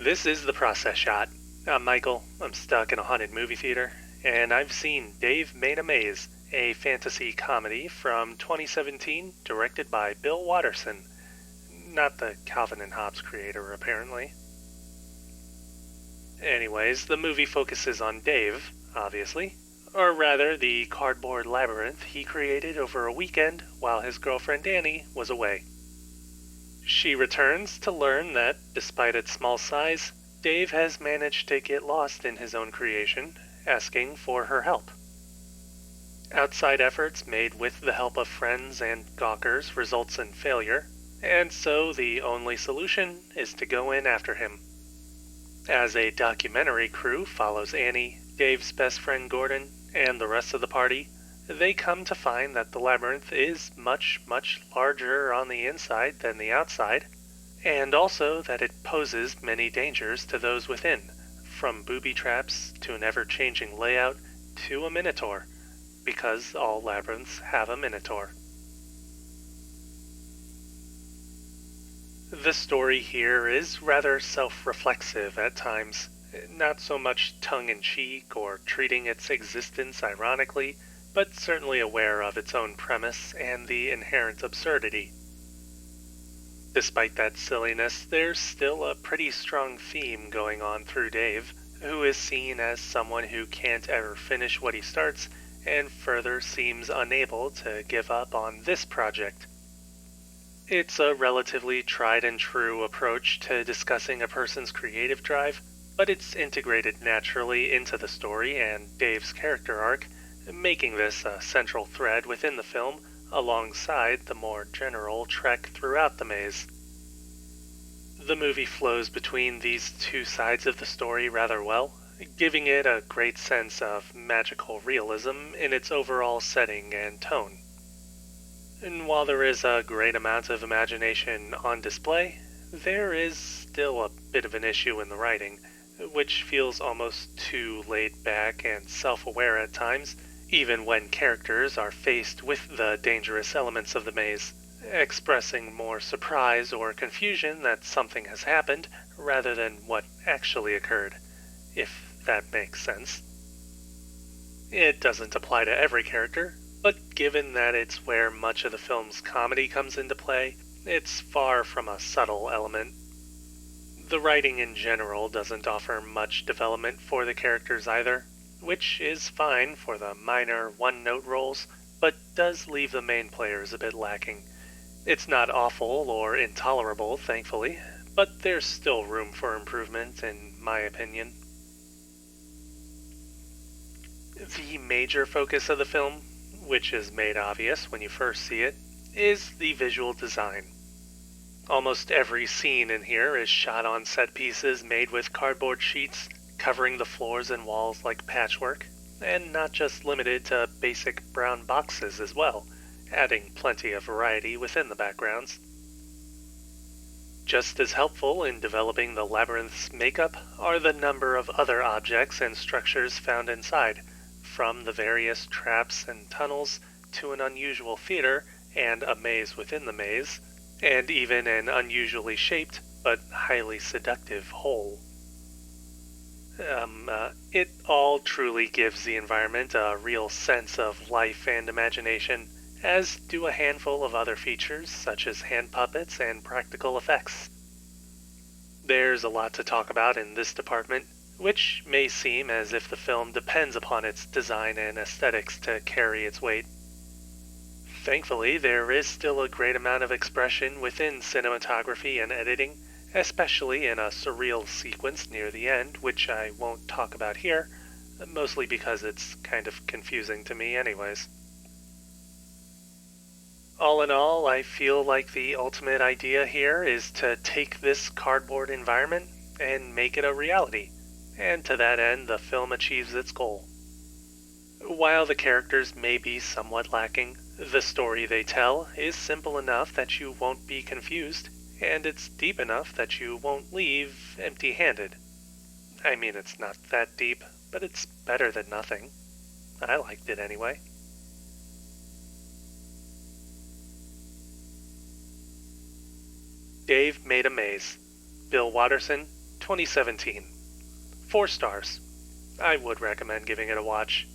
This is The Process Shot. I'm Michael. I'm stuck in a haunted movie theater, and I've seen Dave Made a Maze, a fantasy comedy from 2017 directed by Bill Watterson. Not the Calvin and Hobbes creator, apparently. Anyways, the movie focuses on Dave, obviously, or rather the cardboard labyrinth he created over a weekend while his girlfriend Annie was away. She returns to learn that, despite its small size, Dave has managed to get lost in his own creation, asking for her help. Outside efforts made with the help of friends and gawkers results in failure, and so the only solution is to go in after him. As a documentary crew follows Annie, Dave's best friend Gordon, and the rest of the party, they come to find that the labyrinth is much, much larger on the inside than the outside, and also that it poses many dangers to those within, from booby traps to an ever-changing layout to a minotaur, because all labyrinths have a minotaur. The story here is rather self-reflexive at times, not so much tongue-in-cheek or treating its existence ironically, but certainly aware of its own premise and the inherent absurdity. Despite that silliness, there's still a pretty strong theme going on through Dave, who is seen as someone who can't ever finish what he starts, and further seems unable to give up on this project. It's a relatively tried-and-true approach to discussing a person's creative drive, but it's integrated naturally into the story and Dave's character arc, making this a central thread within the film alongside the more general trek throughout the maze. The movie flows between these two sides of the story rather well, giving it a great sense of magical realism in its overall setting and tone. And while there is a great amount of imagination on display, there is still a bit of an issue in the writing, which feels almost too laid back and self-aware at times, even when characters are faced with the dangerous elements of the maze, expressing more surprise or confusion that something has happened rather than what actually occurred, if that makes sense. It doesn't apply to every character, but given that it's where much of the film's comedy comes into play, it's far from a subtle element. The writing in general doesn't offer much development for the characters either, which is fine for the minor one-note roles, but does leave the main players a bit lacking. It's not awful or intolerable, thankfully, but there's still room for improvement, in my opinion. The major focus of the film, which is made obvious when you first see it, is the visual design. Almost every scene in here is shot on set pieces made with cardboard sheets, covering the floors and walls like patchwork, and not just limited to basic brown boxes as well, adding plenty of variety within the backgrounds. Just as helpful in developing the labyrinth's makeup are the number of other objects and structures found inside, from the various traps and tunnels to an unusual theater and a maze within the maze, and even an unusually shaped but highly seductive hole. It all truly gives the environment a real sense of life and imagination, as do a handful of other features such as hand puppets and practical effects. There's a lot to talk about in this department, which may seem as if the film depends upon its design and aesthetics to carry its weight. Thankfully, there is still a great amount of expression within cinematography and editing, especially in a surreal sequence near the end, which I won't talk about here, mostly because it's kind of confusing to me anyways. All in all, I feel like the ultimate idea here is to take this cardboard environment and make it a reality, and to that end the film achieves its goal. While the characters may be somewhat lacking, the story they tell is simple enough that you won't be confused, and it's deep enough that you won't leave empty-handed. I mean, it's not that deep, but it's better than nothing. I liked it anyway. Dave Made a Maze, Bill Watterson, 2017. 4 stars. I would recommend giving it a watch.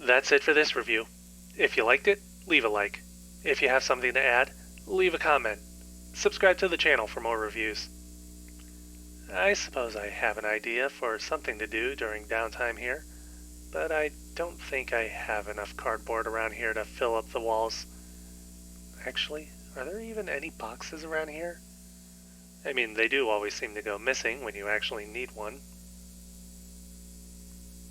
That's it for this review. If you liked it, leave a like. If you have something to add, leave a comment. Subscribe to the channel for more reviews. I suppose I have an idea for something to do during downtime here, but I don't think I have enough cardboard around here to fill up the walls. Actually, are there even any boxes around here? I mean, they do always seem to go missing when you actually need one,